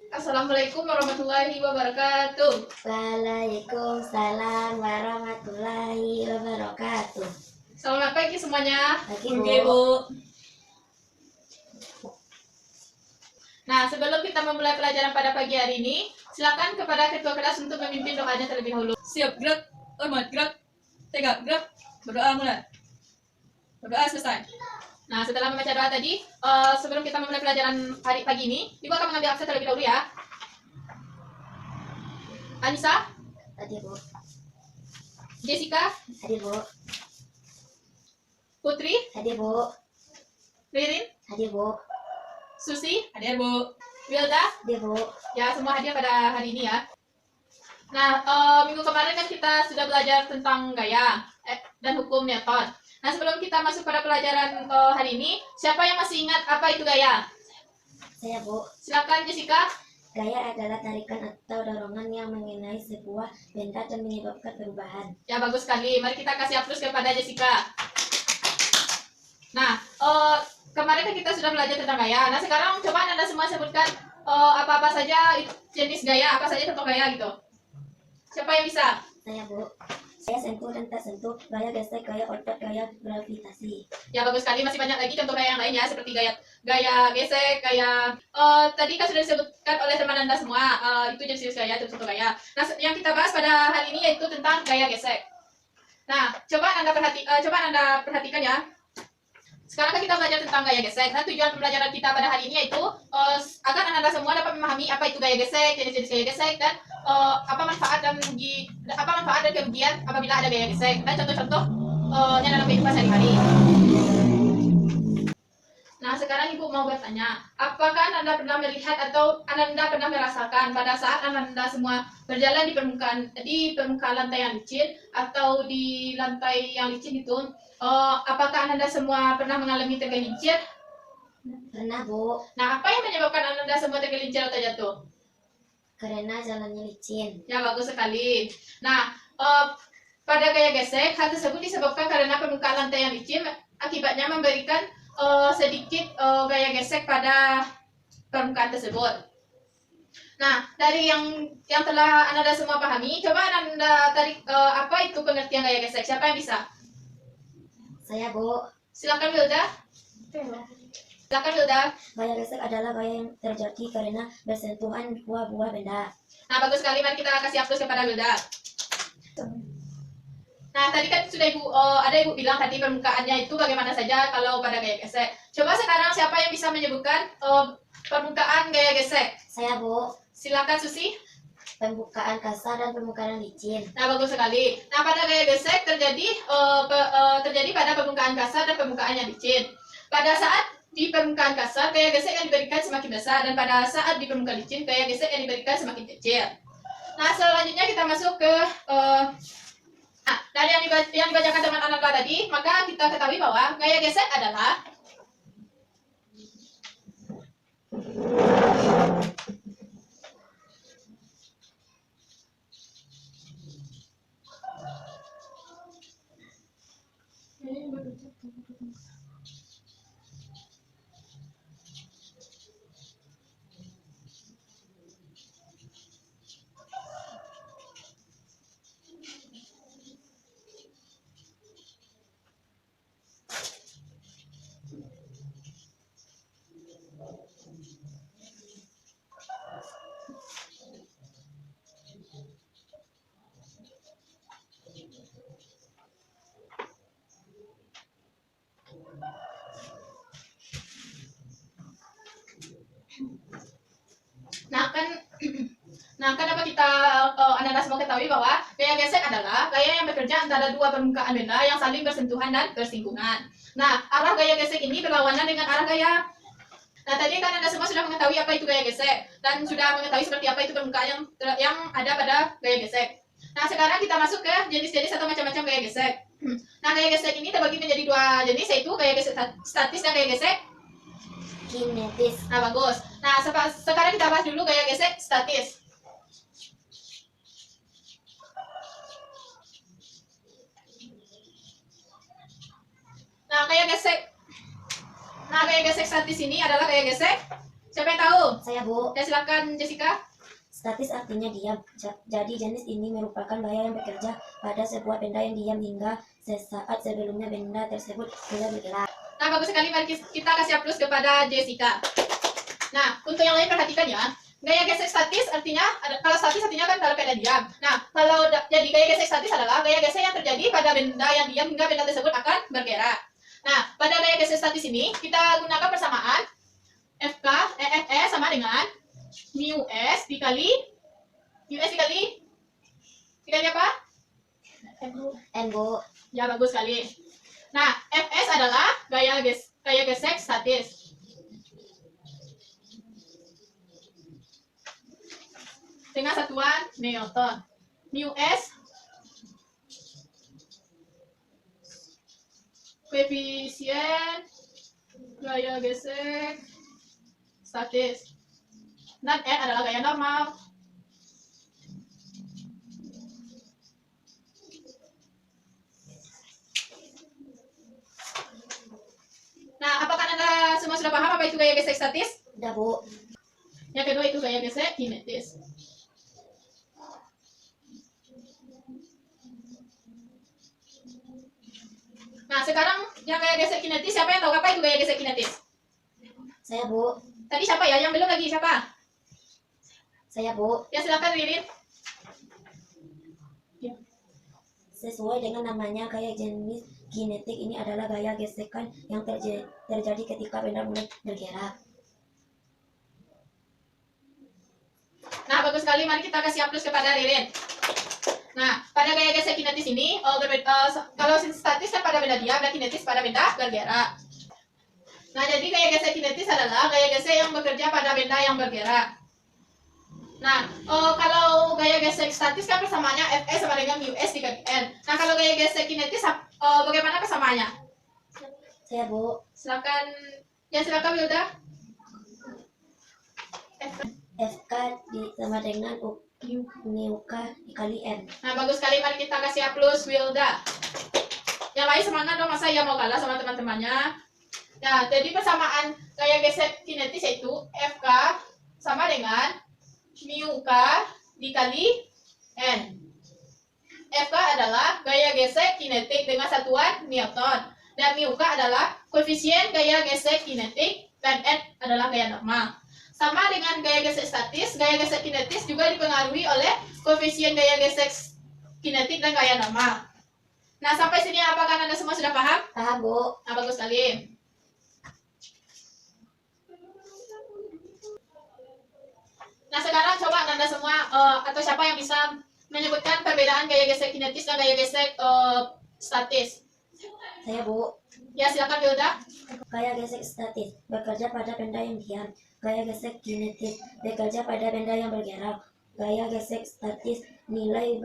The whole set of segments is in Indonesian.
Assalamualaikum warahmatullahi wabarakatuh. Waalaikumsalam warahmatullahi wabarakatuh. Selamat pagi semuanya. Pagi, Oke, Bu. Nah, sebelum kita memulai pelajaran pada pagi hari ini, silakan kepada ketua kelas untuk memimpin doanya terlebih dahulu. Siap, gerak, hormat, gerak, tegak, gerak, berdoa mulai. Berdoa selesai. Nah, setelah membaca doa tadi, sebelum kita memulai pelajaran hari pagi ini, Ibu akan mengambil absen terlebih dahulu ya. Anissa, Hadir, Bu. Jessica, Hadir, Bu. Putri, Hadir, Bu. Ririn, Hadir, Bu. Susi, hadir Bu. Wilda, Hadir, Bu. ya semua hadir pada hari ini ya. Nah, minggu kemarin kan kita sudah belajar tentang gaya dan hukum Newton. Nah, sebelum kita masuk pada pelajaran hari ini, siapa yang masih ingat apa itu gaya? Saya, Bu. Silakan Jessica. Gaya adalah tarikan atau dorongan yang mengenai sebuah benda dan menyebabkan perubahan. Ya, bagus sekali. Mari kita kasih aplaus kepada Jessica. Nah, kemarin kan kita sudah belajar tentang gaya. Nah, sekarang coba Anda semua sebutkan apa-apa saja jenis gaya, apa saja contoh gaya gitu. Siapa yang bisa? Saya, Bu. Saya sentuh dan tak sentuh, gaya gesek, gaya otot, gaya gravitasi. Ya, bagus sekali. Masih banyak lagi contoh gaya yang lain ya, seperti gaya gesek, gaya tadi kan sudah disebutkan oleh teman Anda semua. Itu jenis gaya, itu contoh gaya. Nah, yang kita bahas pada hari ini yaitu tentang gaya gesek. Nah, coba Anda perhatikan ya. Sekarang kan kita belajar tentang gaya gesek. Nah, tujuan pembelajaran kita pada hari ini yaitu agar Anda semua dapat memahami apa itu gaya gesek, jenis-jenis gaya gesek, dan apa manfaat dan kerugian apabila ada gaya gesek, dan contoh-contoh yang dalam kehidupan sehari-hari. Nah, sekarang Ibu mau bertanya, apakah Anda pernah melihat atau Anda pernah merasakan pada saat Anda semua berjalan di permukaan lantai yang licin atau di lantai yang licin itu, apakah Anda semua pernah mengalami tergelincir? Pernah, Bu. Nah, apa yang menyebabkan Anda semua tergelincir atau jatuh? Karena jalannya licin. Ya, bagus sekali. Nah, pada gaya gesek, hal tersebut disebabkan karena permukaan lantai yang licin, akibatnya memberikan sedikit gaya gesek pada permukaan tersebut. Nah, dari yang telah Anda semua pahami, coba Anda tarik apa itu pengertian gaya gesek. Siapa yang bisa? Saya, Bu. Silakan Wilda. Silakan Wilda. Gaya gesek adalah gaya yang terjadi karena bersentuhan buah-buah benda. Nah, bagus sekali. Mari kita kasih aplaus kepada Wilda. Nah, tadi kan sudah ada Ibu bilang tadi permukaannya itu bagaimana saja kalau pada gaya gesek. Coba sekarang siapa yang bisa menyebutkan permukaan gaya gesek? Saya, Bu. Silakan Susi. Permukaan kasar dan permukaan licin. Nah, bagus sekali. Nah, pada gaya gesek terjadi pada permukaan kasar dan permukaan yang licin. Pada saat di permukaan kasar, gaya gesek yang diberikan semakin besar, dan pada saat di permukaan licin, gaya gesek yang diberikan semakin kecil. Nah, selanjutnya kita masuk ke dari yang dibacakan teman Anda tadi, maka kita ketahui bahwa gaya gesek adalah Nah, kan dapat kita Anda semua ketahui bahwa gaya gesek adalah gaya yang bekerja antara dua permukaan benda yang saling bersentuhan dan bersinggungan. Nah, arah gaya gesek ini berlawanan dengan arah gaya. Nah, tadi kan Anda semua sudah mengetahui apa itu gaya gesek dan sudah mengetahui seperti apa itu permukaan yang ada pada gaya gesek. Nah, sekarang kita masuk ke jenis-jenis atau macam-macam gaya gesek. Nah, gaya gesek ini terbagi menjadi dua jenis, yaitu gaya gesek statis dan gaya gesek kinetis. Nah, bagus. Nah, sekarang kita bahas dulu gaya gesek statis. Nah, gaya gesek statis ini adalah gaya gesek Siapa yang tahu? Saya, Bu. Ya silakan Jessica. Statis artinya diam. Jadi jenis ini merupakan gaya yang bekerja pada sebuah benda yang diam hingga sesaat sebelumnya benda tersebut mulai bergerak. Nah, bagus sekali. Mari kita kasih plus kepada Jessica. Nah, untuk yang lain perhatikan ya. Gaya gesek statis artinya, kalau statis artinya kan dalam keadaan diam. Nah, jadi gaya gesek statis adalah gaya gesek yang terjadi pada benda yang diam hingga benda tersebut akan bergerak. Nah, pada gaya gesek statis ini kita gunakan persamaan Fe sama dengan mu s dikali apa? N, Bu. Ya, bagus sekali. Nah, Fs adalah gaya gesek statis. Dengan satuan Newton. Mu s koefisien gaya gesek statis. Dan n adalah gaya normal. Nah, apakah Anda semua sudah paham apa itu gaya gesek statis? Udah, Bu. Yang kedua itu gaya gesek kinetis. Nah, sekarang yang gaya gesek kinetis, siapa yang tahu apa itu gaya gesek kinetis? Saya, Bu. Tadi siapa ya? Yang belum lagi siapa? Saya, Bu. Ya, silakan Ririn. Sesuai dengan namanya, gaya jenis kinetik ini adalah gaya gesekan yang terjadi ketika benda mulai bergerak. Nah, bagus sekali. Mari kita kasih plus kepada Ririn. Nah, pada gaya gesek kinetis ini, kalau statis kan pada benda diam dan kinetis pada benda bergerak. Nah, jadi gaya gesek kinetis adalah gaya gesek yang bekerja pada benda yang bergerak. Nah, kalau gaya gesek statis kan persamaannya Fe sama dengan mu s dikali n. Nah, kalau gaya gesek kinetis bagaimana persamaannya? Saya, Bu. Silakan Wilda. FK sama dengan mu K dikali N. Nah, bagus sekali. Mari kita kasih plus Wilda. Yang lain semangat dong, masa ia mau kalah sama teman-temannya. Nah, jadi persamaan gaya gesek kinetis yaitu FK sama dengan mu K dikali N. FK adalah gaya gesek kinetik dengan satuan Newton. Dan mu K adalah koefisien gaya gesek kinetik dan N adalah gaya normal. Sama dengan gaya gesek statis, gaya gesek kinetis juga dipengaruhi oleh koefisien gaya gesek kinetik dan gaya normal. Nah, sampai sini apakah Anda semua sudah paham? Paham, Bu. Nah, bagus sekali. Nah, sekarang coba Anda semua atau siapa yang bisa menyebutkan perbedaan gaya gesek kinetis dan gaya gesek statis. Saya, Bu. Ya, silakan Wilda. Gaya gesek statis bekerja pada benda yang diam. Gaya gesek kinetis bekerja pada benda yang bergerak. Gaya gesek statis nilai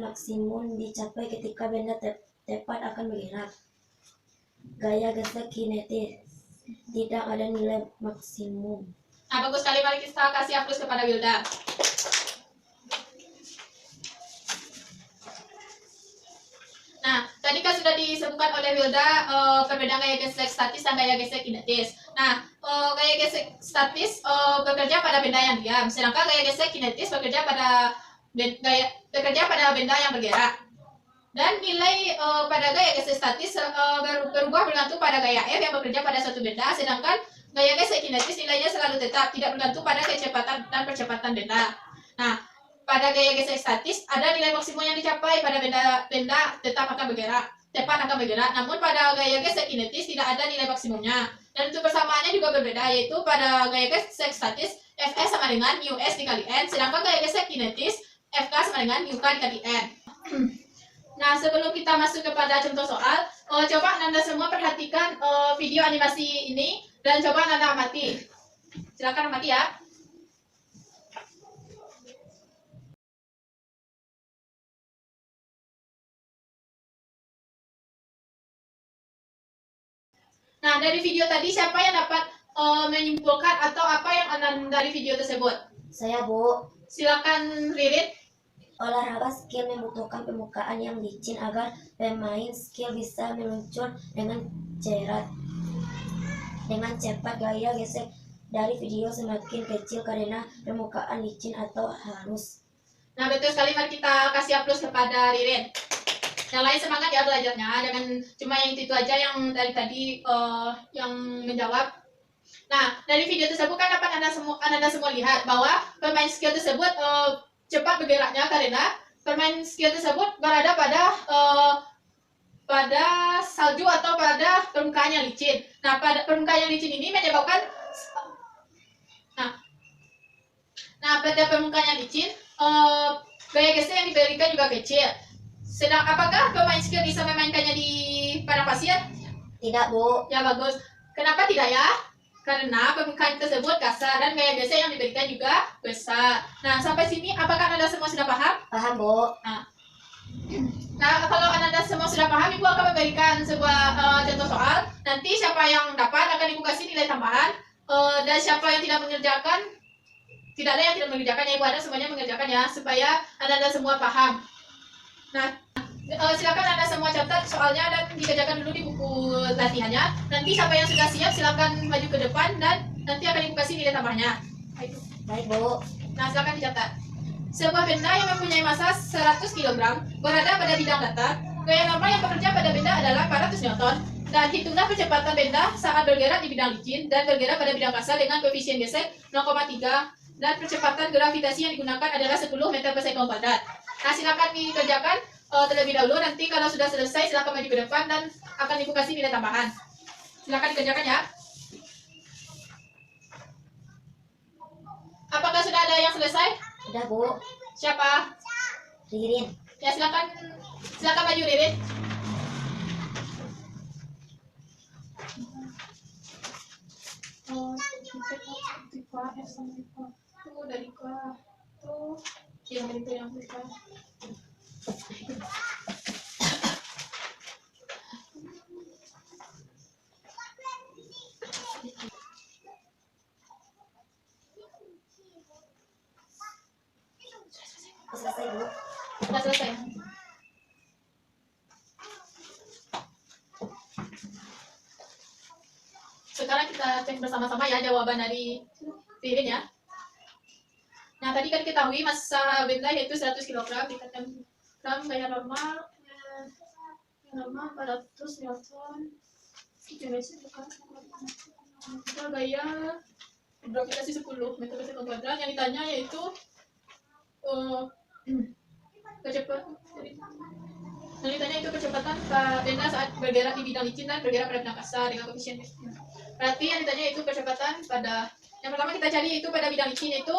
maksimum dicapai ketika benda tepat akan bergerak. Gaya gesek kinetis tidak ada nilai maksimum. Nah, bagus sekali. Mari kita kasih plus kepada Wilda. Nah, tadi kan sudah disebutkan oleh Wilda perbedaan gaya gesek statis dan gaya gesek kinetis. Nah, gaya gesek statis bekerja pada benda yang diam, sedangkan gaya gesek kinetis bekerja pada benda yang bergerak. Dan nilai pada gaya gesek statis berubah bergantung pada gaya F yang bekerja pada suatu benda, sedangkan gaya gesek kinetis nilainya selalu tetap, tidak bergantung pada kecepatan dan percepatan benda. Nah, pada gaya gesek statis ada nilai maksimum yang dicapai pada benda tepat akan bergerak. Namun pada gaya gesek kinetis tidak ada nilai maksimumnya. Dan untuk persamaannya juga berbeda, yaitu pada gaya gesek statis Fs sama dengan mu s dikali n, sedangkan gaya gesek kinetis Fk sama dengan mu k dikali n. Nah, sebelum kita masuk kepada contoh soal, coba Anda semua perhatikan video animasi ini dan coba Anda amati. Silakan amati ya. Nah, dari video tadi siapa yang dapat menyimpulkan atau apa yang dari video tersebut? Saya, Bu. Silakan Ririn. Olahraga skill membutuhkan permukaan yang licin agar pemain skill bisa meluncur dengan cepat. Gaya gesek dari video semakin kecil karena permukaan licin atau halus. Nah, betul sekali. Mari kita kasih aplaus kepada Ririn. Yang lain semangat ya belajarnya, jangan cuma yang itu aja yang dari tadi yang menjawab. Nah, dari video tersebut kan dapat anda semua lihat bahwa pemain skill tersebut cepat bergeraknya karena pemain skill tersebut berada pada salju atau pada permukaan yang licin. Nah, pada permukaan yang licin ini menyebabkan pada permukaan yang licin gaya gesek yang diberikan juga kecil. Sedang apakah pemain skill bisa memainkannya di padang pasir? Tidak, Bu. Ya, bagus. Kenapa tidak ya? Karena permukaan tersebut kasar dan gaya gesek yang diberikan juga besar. Nah, sampai sini apakah Anda semua sudah paham? Paham, Bu. Nah, kalau Anda semua sudah paham, Ibu akan memberikan sebuah contoh soal. Nanti siapa yang dapat akan Ibu kasih nilai tambahan. Dan siapa yang tidak mengerjakan, tidak ada yang tidak mengerjakan ya, Ibu ada semuanya mengerjakan ya, supaya Anda semua paham. Nah, silakan Anda semua catat soalnya dan dikerjakan dulu di buku latihannya. Nanti siapa yang sudah siap silakan maju ke depan dan nanti akan Ibu kasih nilai tambahnya. Baik, Bu. Nah, silakan dicatat. Sebuah benda yang mempunyai massa 100 kg berada pada bidang datar. Gaya normal yang bekerja pada benda adalah 400 Newton. Dan hitunglah percepatan benda saat bergerak di bidang licin dan bergerak pada bidang kasar dengan koefisien gesek 0,3 dan percepatan gravitasi yang digunakan adalah 10 meter per sekon kuadrat. Nah, silakan dikerjakan terlebih dahulu. Nanti kalau sudah selesai silakan maju ke depan dan akan Ibu kasih nilai tambahan. Silakan dikerjakan ya. Apakah sudah ada yang selesai? Sudah, Bu. Siapa? Ririn. Ya, silakan maju Ririn. Tuh dari K. Tuh yang itu yang K. Selesai, Bu. Sudah selesai. Sekarang kita cek bersama-sama ya jawaban dari Ririn ya. Nah, tadi kan ketahui massa benda yaitu 100 kg dikatakan gaya normal 400 Newton. Kita gaya gravitasi 10 meter per sekon kuadrat. Yang ditanya yaitu kecepatan. Yang ditanya itu kecepatan benda saat bergerak di bidang licin dan bergerak pada bidang kasar dengan koefisien. Berarti yang ditanya itu kecepatan pada yang pertama kita cari itu pada bidang licin yaitu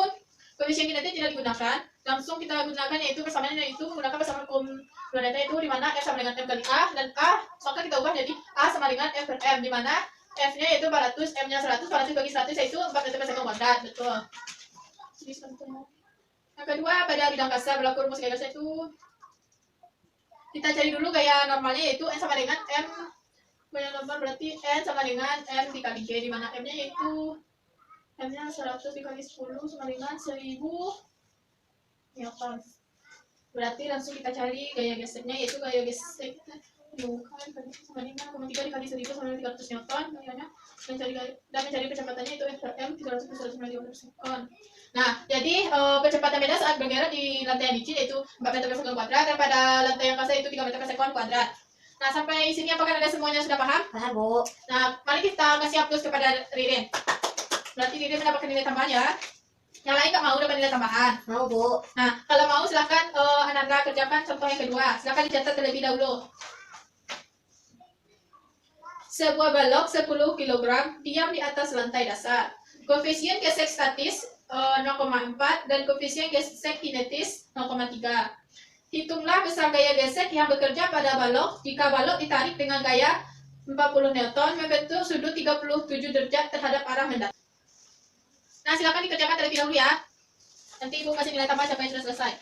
koefisien kinetik tidak digunakan, langsung kita gunakan yaitu persamaannya yaitu menggunakan persamaan dua data itu di mana F sama dengan M kali A dan A maka kita ubah jadi A sama dengan F per M di mana F-nya yaitu 400, M-nya 100, 400 bagi 100 yaitu 4 meter per sekon kuadrat. Betul. Yang kedua pada bidang kasar berlaku rumus gaya kasar itu kita cari dulu gaya normalnya yaitu N sama dengan M. Gaya normal berarti N sama dengan M dikali G di mana M-nya yaitu M-nya 100 dikali 10 sama dengan 1000 Newton. Berarti langsung kita cari gaya geseknya yaitu gaya gesek sama dengan 3 dikali 1000 sama dengan 300 Newton gayanya mencari kecepatannya itu F per M 300 per 150 per sekon. Nah, jadi kecepatan benda saat bergerak di lantai yang licin yaitu 4 meter per sekon kuadrat dan pada lantai yang kasar itu 3 meter per sekon kuadrat. Nah, sampai sini apakah Anda semuanya sudah paham? Paham, Bu. Nah, mari kita kasih aplaus kepada Ririn. Berarti Ririn mendapatkan nilai tambahan ya. Yang lain nggak mau dapat nilai tambahan? Mau, Bu. Nah, kalau mau silahkan Ananda kerjakan contoh yang kedua. Silahkan dicatat terlebih dahulu. Sebuah balok 10 kg diam di atas lantai dasar. Koefisien gesek statis 0,4 dan koefisien gesek kinetis 0,3. Hitunglah besar gaya gesek yang bekerja pada balok jika balok ditarik dengan gaya 40 Newton membentuk sudut 37 derajat terhadap arah mendatar. Nah, silakan dikerjakan terlebih dahulu ya. Nanti Ibu kasih nilai tambah siapa yang sudah selesai.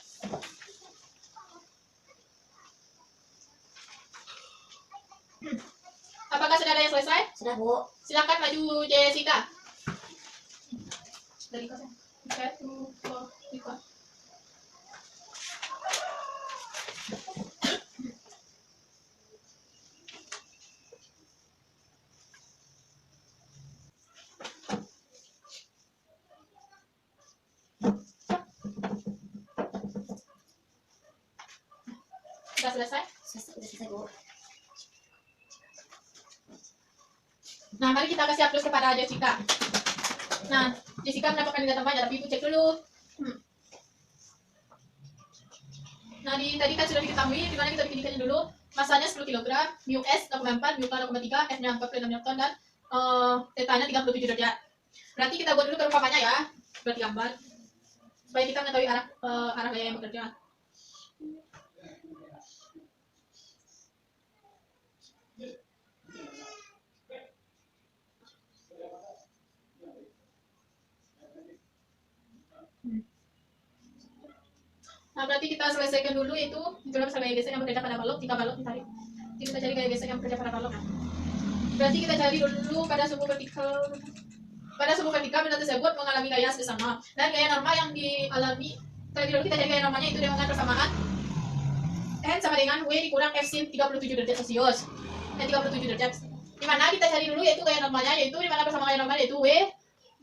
Apakah sudah ada yang selesai? Sudah, Bu. Silakan maju Jessica. Dari kosong. Sudah selesai? Udah selesai, Bu. Nah, mari kita kasih aplaus kepada Jessica. Nah, Jessica mendapatkan nilai tambahnya, tapi Ibu cek dulu. Nah, tadi kan sudah diketahui di mana kita bikinnya dulu. Masanya 10 kg, mu S 0,4, mu K 0,3, F-nya 46 Newton dan tetanya 37 derajat. Berarti kita buat dulu perumpamannya ya. Berarti gambar supaya kita mengetahui arah gaya yang bekerja. Nah, berarti kita selesaikan dulu itu itulah gaya gesek yang bekerja pada balok. 3 balok ditarik. Jadi kita cari gaya gesek yang bekerja pada balok. Berarti kita cari dulu pada sumbu vertikal. Pada sumbu vertikal benda tersebut mengalami gaya bersama. Dan gaya normal yang dialami tadi dulu kita cari gaya normalnya itu dengan persamaan N sama dengan W dikurang F sin 37 derajat Celcius. 37 derajat. Di mana kita cari dulu yaitu gaya normalnya, yaitu di mana persamaan gaya normal yaitu W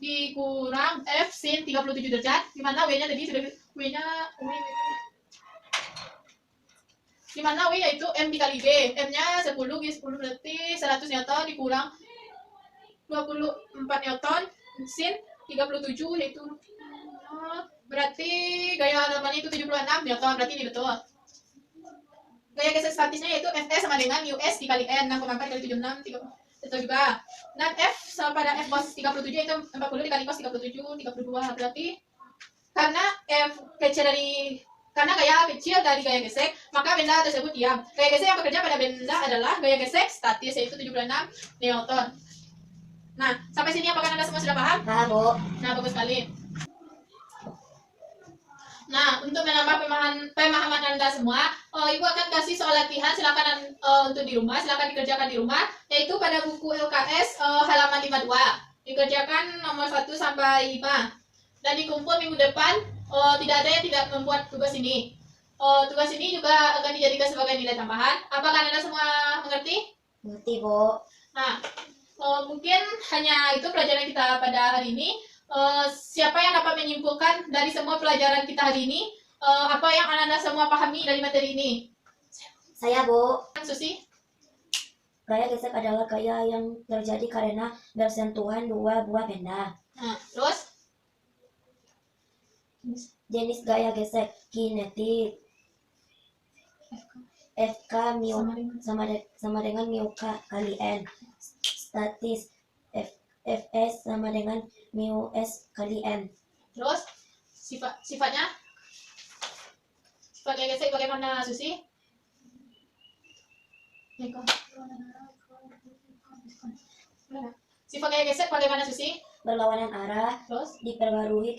dikurang F sin 37 derajat. Di mana W-nya tadi sudah di mana W yaitu M dikali G. M-nya 10, G 10 berarti 100 Newton dikurang 24 Newton sin 37 yaitu berarti gaya normalnya itu 76 Newton, berarti ini betul. Gaya gesek statisnya yaitu Fs sama dengan US dikali N 6,4 kali 76 betul juga. Dan F sama pada F cos 37 itu 40 dikali cos 37 32, berarti karena gaya kecil dari gaya gesek, maka benda tersebut diam. Gaya gesek yang bekerja pada benda adalah gaya gesek statis yaitu 76 Newton. Nah, sampai sini apakah Anda semua sudah paham? Paham, Bu. Nah, bagus sekali. Nah, untuk menambah pemahaman Anda semua, Ibu akan kasih soal latihan, silakan untuk di rumah, silakan dikerjakan di rumah, yaitu pada buku LKS halaman 52. Dikerjakan nomor 1 sampai 5. Dan dikumpul minggu depan, tidak ada yang tidak membuat tugas ini. Tugas ini juga akan dijadikan sebagai nilai tambahan. Apakah Anda semua mengerti? Mengerti, Bu. Nah, mungkin hanya itu pelajaran kita pada hari ini. Siapa yang dapat menyimpulkan dari semua pelajaran kita hari ini? Apa yang Anda semua pahami dari materi ini? Saya, Bu. Susi? Gaya gesek adalah gaya yang terjadi karena bersentuhan dua buah benda. Nah, terus? Jenis gaya gesek kinetik. FK sama dengan mu K kali N. Statis Fs sama dengan mu S kali N. Terus? Sifatnya? Sifat gaya gesek bagaimana, Susi? Sifat gaya gesek bagaimana, Susi? Berlawanan arah, Terus? dipengaruhi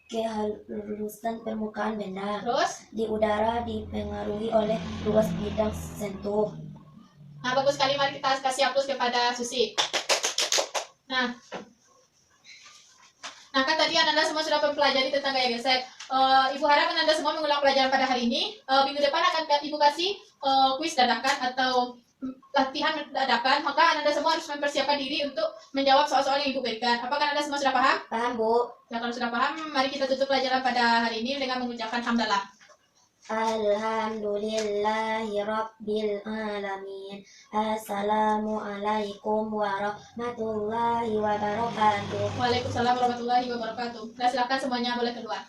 kehalusan permukaan benda. Terus? Di udara dipengaruhi oleh luas bidang sentuh. Nah, bagus sekali. Mari kita kasih aplaus kepada Susi. Nah, kan tadi Anda semua sudah mempelajari tentang gaya gesek. Ibu harap Anda semua mengulang pelajaran pada hari ini. Minggu depan akan Ibu kasih kuis dadakan atau latihan dadakan. Maka Anda semua harus mempersiapkan diri untuk menjawab soal-soal yang Ibu berikan. Apakah Anda semua sudah paham? Paham, Bu. Nah, kalau sudah paham, mari kita tutup pelajaran pada hari ini dengan mengucapkan hamdalah. Alhamdulillahirabbil alamin. Assalamualaikum warahmatullahi wabarakatuh. Waalaikumsalam warahmatullahi wabarakatuh. Nah, silakan semuanya boleh keluar.